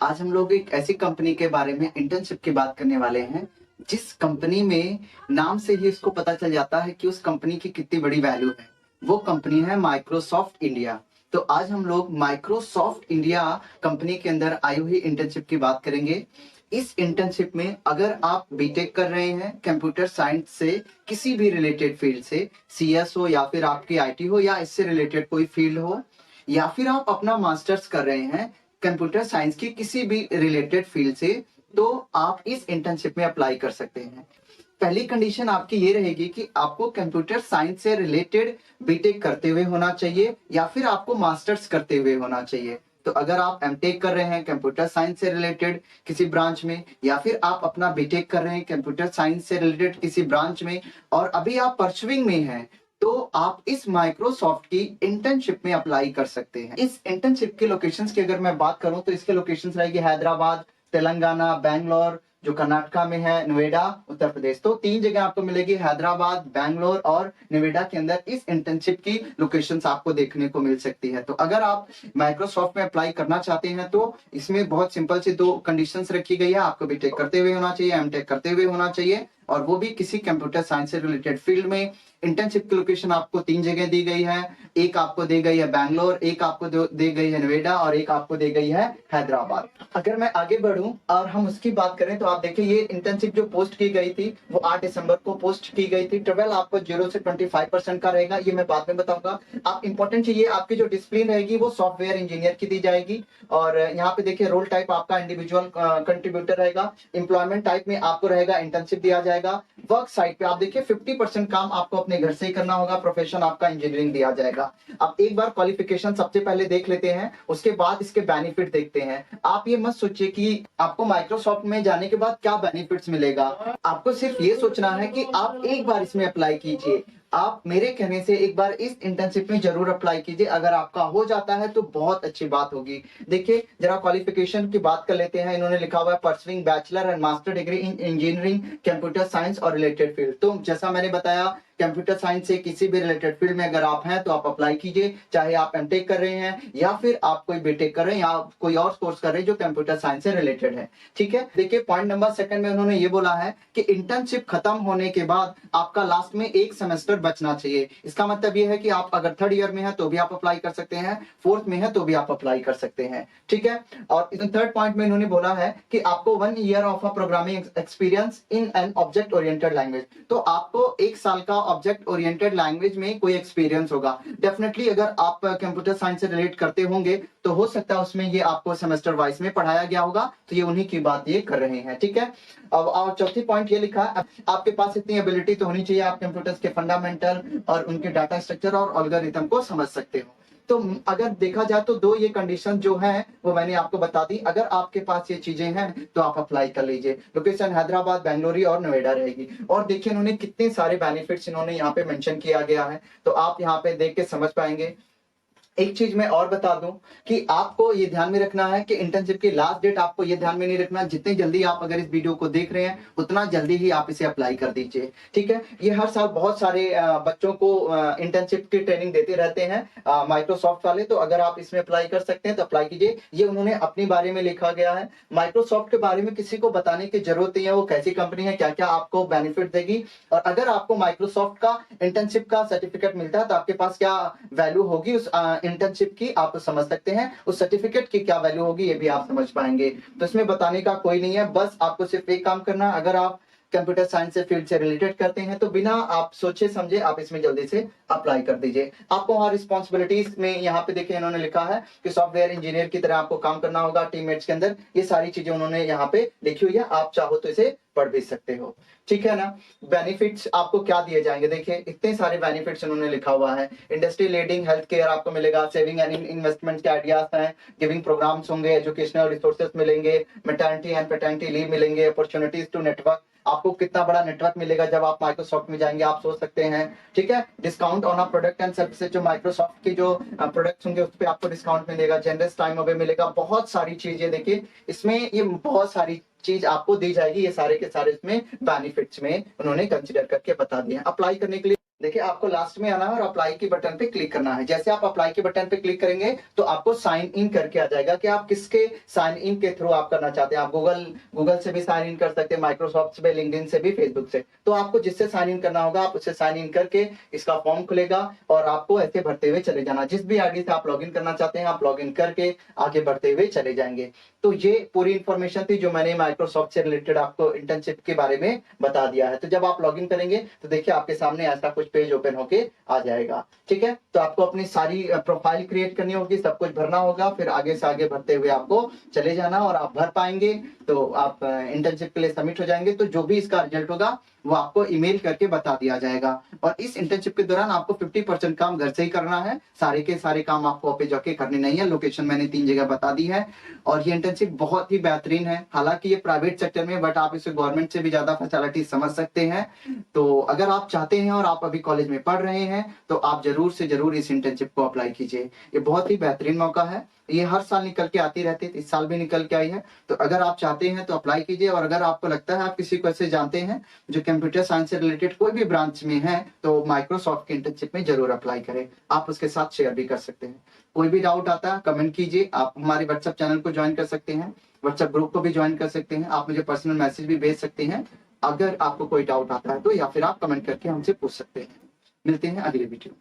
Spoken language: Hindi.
आज हम लोग एक ऐसी कंपनी के बारे में इंटर्नशिप की बात करने वाले हैं जिस कंपनी में नाम से ही इसको पता चल जाता है कि उस कंपनी की कितनी बड़ी वैल्यू है। वो कंपनी है माइक्रोसॉफ्ट इंडिया। तो आज हम लोग माइक्रोसॉफ्ट इंडिया कंपनी के अंदर आई हुई इंटर्नशिप की बात करेंगे। इस इंटर्नशिप में अगर आप बीटेक कर रहे हैं कंप्यूटर साइंस से किसी भी रिलेटेड फील्ड से, सीएस हो या फिर आपकी आईटी हो या इससे रिलेटेड कोई फील्ड हो, या फिर आप अपना मास्टर्स कर रहे हैं कंप्यूटर साइंस की किसी भी रिलेटेड फील्ड से, तो आप इस इंटर्नशिप में अप्लाई कर सकते हैं। पहली कंडीशन आपकी ये रहेगी कि आपको कंप्यूटर साइंस से रिलेटेड बीटेक करते हुए होना चाहिए या फिर आपको मास्टर्स करते हुए होना चाहिए। तो अगर आप एमटेक कर रहे हैं कंप्यूटर साइंस से रिलेटेड किसी ब्रांच में, या फिर आप अपना बीटेक कर रहे हैं कंप्यूटर साइंस से रिलेटेड किसी ब्रांच में और अभी आप परसुइंग में हैं, तो आप इस माइक्रोसॉफ्ट की इंटर्नशिप में अप्लाई कर सकते हैं। इस इंटर्नशिप के लोकेशंस की अगर मैं बात करूं तो इसके लोकेशंस रहेगी हैदराबाद, तेलंगाना, बैंगलोर जो कर्नाटका में है, नोएडा उत्तर प्रदेश। तो 3 जगह आपको मिलेगी, हैदराबाद, बैंगलोर और नोएडा के अंदर इस इंटर्नशिप की लोकेशंस आपको देखने को मिल सकती है। तो अगर आप माइक्रोसॉफ्ट में अप्लाई करना चाहते हैं तो इसमें बहुत सिंपल सी 2 कंडीशंस रखी गई है। आपको बीटेक करते हुए होना चाहिए, एमटेक करते हुए होना चाहिए, और वो भी किसी कंप्यूटर साइंस से रिलेटेड फील्ड में। इंटर्नशिप की लोकेशन आपको 3 जगह दी गई है। एक आपको दी गई है बैंगलोर, एक आपको दी गई है नोएडा और एक आपको दी गई है हैदराबाद। अगर मैं आगे बढ़ूं और हम उसकी बात करें तो आप देखिए ये इंटर्नशिप जो पोस्ट की गई थी वो 8 दिसंबर को पोस्ट की गई थी। ट्रेवल आपको 0 से 25% का रहेगा, ये मैं बाद में बताऊंगा। आप इंपॉर्टेंट चाहिए आपकी जो डिसिप्लिन रहेगी वो सॉफ्टवेयर इंजीनियर की दी जाएगी। और यहाँ पे देखिए रोल टाइप आपका इंडिविजुअल कंट्रीब्यूटर रहेगा। एम्प्लॉयमेंट टाइप में आपको रहेगा इंटर्नशिप दिया जाएगा। वर्क साइट पे आप देखिए 50% काम आपको अपने घर से ही करना होगा। प्रोफेशन आपका इंजीनियरिंग दिया जाएगा। अब एक बार क्वालिफिकेशन सबसे पहले देख लेते हैं, उसके बाद इसके बेनिफिट देखते हैं। आप ये मत सोचिए कि आपको माइक्रोसॉफ्ट में जाने के बाद क्या बेनिफिट्स मिलेगा। आपको सिर्फ ये सोचना है कि आप एक बार इसमें अप्लाई कीजिए। आप मेरे कहने से एक बार इस इंटर्नशिप में जरूर अप्लाई कीजिए। अगर आपका हो जाता है तो बहुत अच्छी बात होगी। देखिए जरा क्वालिफिकेशन की बात कर लेते हैं। इन्होंने लिखा हुआ है pursuing bachelor and master degree in engineering computer science और रिलेटेड फील्ड। तो जैसा मैंने बताया कंप्यूटर साइंस से किसी भी रिलेटेड फील्ड में अगर आप हैं तो आप अप्लाई कीजिए, चाहे आप एमटेक कर रहे हैं या फिर आप कोई बीटेक कर रहे हैं या कोई और कोर्स कर रहे हैं जो कंप्यूटर साइंस से रिलेटेड है। ठीक है, देखिए पॉइंट नंबर 2 में उन्होंने ये बोला है कि इंटर्नशिप खत्म होने के बाद आपका लास्ट में 1 सेमेस्टर बचना चाहिए। इसका मतलब ये है कि आप अगर 3rd ईयर में है तो भी आप अप्लाई कर सकते हैं, 4th में है तो भी आप अप्लाई कर सकते हैं। ठीक है, और 3rd पॉइंट में इन्होंने बोला है कि आपको 1 year of a programming experience in an object oriented language. तो आपको 1 साल का ऑब्जेक्ट ओरिएंटेड लैंग्वेज में कोई एक्सपीरियंस होगा। डेफिनेटली अगर आप कंप्यूटर साइंस से रिलेट करते होंगे तो हो सकता है उसमें ये आपको सेमेस्टर वाइज में पढ़ाया गया होगा। तो ये उन्हीं की बात ये कर रहे हैं। ठीक है, अब चौथी पॉइंट ये लिखा है आपके पास इतनी एबिलिटी तो होनी चाहिए, आप कंप्यूटर्स के फंडामेंटल और उनके डाटा स्ट्रक्चर और एल्गोरिथम को समझ सकते हो। तो अगर देखा जाए तो 2 ये कंडीशन जो है वो मैंने आपको बता दी। अगर आपके पास ये चीजें हैं तो आप अप्लाई कर लीजिए। लोकेशन हैदराबाद, बेंगलुरु और नोएडा रहेगी। और देखिए इन्होंने कितने सारे बेनिफिट्स इन्होंने यहाँ पे मेंशन किया गया है, तो आप यहाँ पे देख के समझ पाएंगे। एक चीज मैं और बता दूं कि आपको ये ध्यान में रखना है कि इंटर्नशिप की लास्ट डेट आपको ये ध्यान में नहीं रखना। जितनी जल्दी आप अगर इस वीडियो को देख रहे हैं उतना जल्दी ही आप इसे अप्लाई कर दीजिए। ठीक है, ये हर साल बहुत सारे बच्चों को इंटर्नशिप की ट्रेनिंग देते रहते हैं माइक्रोसॉफ्ट वाले। तो अगर आप इसमें अप्लाई कर सकते हैं तो अप्लाई कीजिए। ये उन्होंने अपने बारे में लिखा गया है। माइक्रोसॉफ्ट के बारे में किसी को बताने की जरूरत नहीं है, वो कैसी कंपनी है, क्या क्या आपको बेनिफिट देगी। और अगर आपको माइक्रोसॉफ्ट का इंटर्नशिप का सर्टिफिकेट मिलता है तो आपके पास क्या वैल्यू होगी उस इंटर्नशिप की आप समझ सकते हैं। उस सर्टिफिकेट की क्या वैल्यू होगी ये भी आप समझ पाएंगे। तो इसमें बताने का कोई नहीं है, बस आपको सिर्फ एक काम करना है। अगर आप कंप्यूटर साइंस से फील्ड से रिलेटेड करते हैं तो बिना आप सोचे समझे आप इसमें जल्दी से अप्लाई कर दीजिए। आपको वहां रिस्पॉन्सिबिलिटीज में यहाँ पे देखिए इन्होंने लिखा है कि सॉफ्टवेयर इंजीनियर की तरह आपको काम करना होगा टीममेट्स के अंदर। ये सारी चीजें उन्होंने यहाँ पे लिखी हुई है, आप चाहो तो इसे पढ़ भी सकते हो। ठीक है ना। बेनिफिट्स आपको क्या दिए जाएंगे, देखिए इतने सारे बेनिफिट्स उन्होंने लिखा हुआ है। इंडस्ट्री लीडिंग हेल्थ केयर आपको मिलेगा, सेविंग एंड इन्वेस्टमेंट के आइडियाज हैं, गिविंग प्रोग्राम्स होंगे, एजुकेशनल रिसोर्सेज मिलेंगे, मैटरनिटी एंड पैटर्निटी लीव मिलेंगे, अपॉर्चुनिटीज टू नेटवर्क। आपको कितना बड़ा नेटवर्क मिलेगा जब आप माइक्रोसॉफ्ट में जाएंगे आप सोच सकते हैं। ठीक है, discount on a product and services, जो माइक्रोसॉफ्ट की जो प्रोडक्ट्स होंगे उस पर आपको डिस्काउंट मिलेगा, जनरस टाइम अवे मिलेगा, बहुत सारी चीजें देखिए इसमें ये बहुत सारी चीज आपको दी जाएगी। ये सारे के सारे इसमें बेनिफिट्स में उन्होंने कंसिडर करके बता दिए। अप्लाई करने के लिए देखिए आपको लास्ट में आना है और अप्लाई के बटन पे क्लिक करना है। जैसे आप अप्लाई के बटन पे क्लिक करेंगे तो आपको साइन इन करके आ जाएगा कि आप किसके साइन इन के थ्रू आप करना चाहते हैं। आप गूगल से भी साइन इन कर सकते हैं, माइक्रोसॉफ्ट से, लिंक्डइन से भी, फेसबुक से। तो आपको जिससे साइन इन करना होगा आप उससे साइन इन करके इसका फॉर्म खुलेगा और आपको ऐसे भरते हुए चले जाना। जिस भी आईडी से आप लॉगिन करना चाहते हैं आप लॉगिन करके आगे बढ़ते हुए चले जाएंगे। तो ये पूरी इंफॉर्मेशन थी जो मैंने माइक्रोसॉफ्ट से रिलेटेड आपको इंटर्नशिप के बारे में बता दिया है। तो जब आप लॉगिन करेंगे तो देखिए आपके सामने ऐसा कुछ पेज ओपन होके आ जाएगा। ठीक है, तो आपको अपनी सारी प्रोफाइल क्रिएट करनी होगी, सब कुछ भरना होगा, फिर आगे से आगे भरते हुए आपको चले जाना और आप भर पाएंगे तो आप इंटर्नशिप के लिए सबमिट हो जाएंगे। तो जो भी इसका रिजल्ट होगा वो आपको ईमेल करके बता दिया जाएगा। और इस इंटर्नशिप के दौरान आपको 50% काम घर से ही करना है, सारे के सारे काम आपको ऑफिस जाके करने नहीं है। लोकेशन मैंने 3 जगह बता दी है और ये इंटर्नशिप बहुत ही बेहतरीन है। हालांकि ये प्राइवेट सेक्टर में, बट आप इसे गवर्नमेंट से भी ज्यादा फैसिलिटी समझ सकते हैं। तो अगर आप चाहते हैं और आप अभी कॉलेज में पढ़ रहे हैं तो आप जरूर से जरूर इस इंटर्नशिप को अप्लाई कीजिए। ये बहुत ही बेहतरीन मौका है, ये हर साल निकल के आती रहती है, इस साल भी निकल के आई है। तो अगर आप चाहते हैं तो अप्लाई कीजिए। और अगर आपको लगता है आप किसी को ऐसे जानते हैं जो कंप्यूटर साइंस से रिलेटेड कोई भी ब्रांच में है तो माइक्रोसॉफ्ट की इंटर्नशिप में जरूर अप्लाई करें। आप उसके साथ शेयर भी कर सकते हैं। कोई भी डाउट आता है कमेंट कीजिए। आप हमारे व्हाट्सएप चैनल को ज्वाइन कर सकते हैं, व्हाट्सएप ग्रुप को भी ज्वाइन कर सकते हैं। आप मुझे पर्सनल मैसेज भी भेज सकते हैं अगर आपको कोई डाउट आता है तो, या फिर आप कमेंट करके हमसे पूछ सकते हैं। मिलते हैं अगले वीडियो।